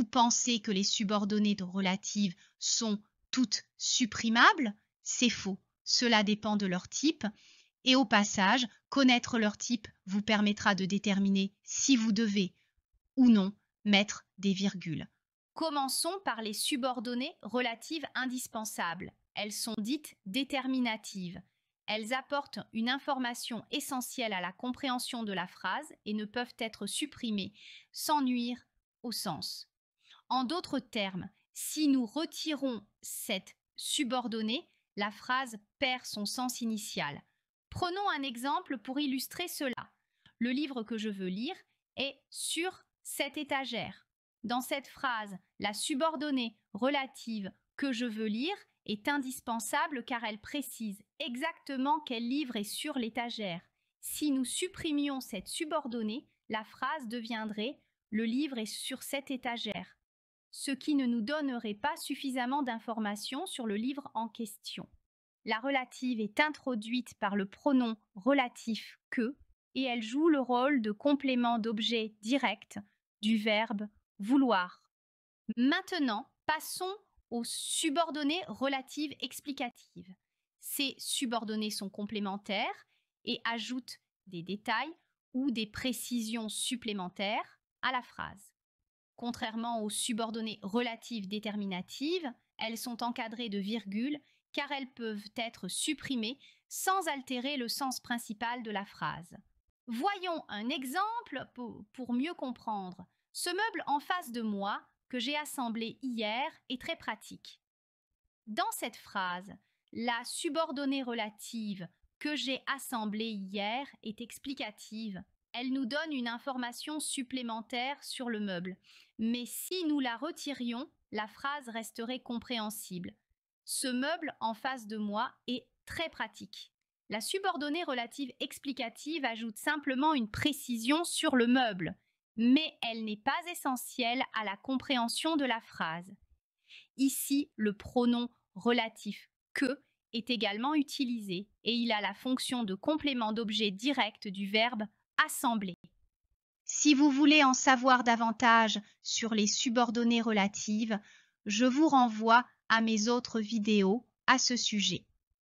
Vous pensez que les subordonnées relatives sont toutes supprimables? C'est faux. Cela dépend de leur type. Et au passage, connaître leur type vous permettra de déterminer si vous devez ou non mettre des virgules. Commençons par les subordonnées relatives indispensables. Elles sont dites déterminatives. Elles apportent une information essentielle à la compréhension de la phrase et ne peuvent être supprimées sans nuire au sens. En d'autres termes, si nous retirons cette subordonnée, la phrase perd son sens initial. Prenons un exemple pour illustrer cela. Le livre que je veux lire est sur cette étagère. Dans cette phrase, la subordonnée relative que je veux lire est indispensable car elle précise exactement quel livre est sur l'étagère. Si nous supprimions cette subordonnée, la phrase deviendrait « le livre est sur cette étagère », ce qui ne nous donnerait pas suffisamment d'informations sur le livre en question. La relative est introduite par le pronom relatif que et elle joue le rôle de complément d'objet direct du verbe vouloir. Maintenant, passons aux subordonnées relatives explicatives. Ces subordonnées sont complémentaires et ajoutent des détails ou des précisions supplémentaires à la phrase. Contrairement aux subordonnées relatives déterminatives, elles sont encadrées de virgules car elles peuvent être supprimées sans altérer le sens principal de la phrase. Voyons un exemple pour mieux comprendre. Ce meuble en face de moi que j'ai assemblé hier est très pratique. Dans cette phrase, la subordonnée relative que j'ai assemblée hier est explicative. Elle nous donne une information supplémentaire sur le meuble. Mais si nous la retirions, la phrase resterait compréhensible. Ce meuble en face de moi est très pratique. La subordonnée relative explicative ajoute simplement une précision sur le meuble, mais elle n'est pas essentielle à la compréhension de la phrase. Ici, le pronom relatif que est également utilisé et il a la fonction de complément d'objet direct du verbe assembler. Si vous voulez en savoir davantage sur les subordonnées relatives, je vous renvoie à mes autres vidéos à ce sujet.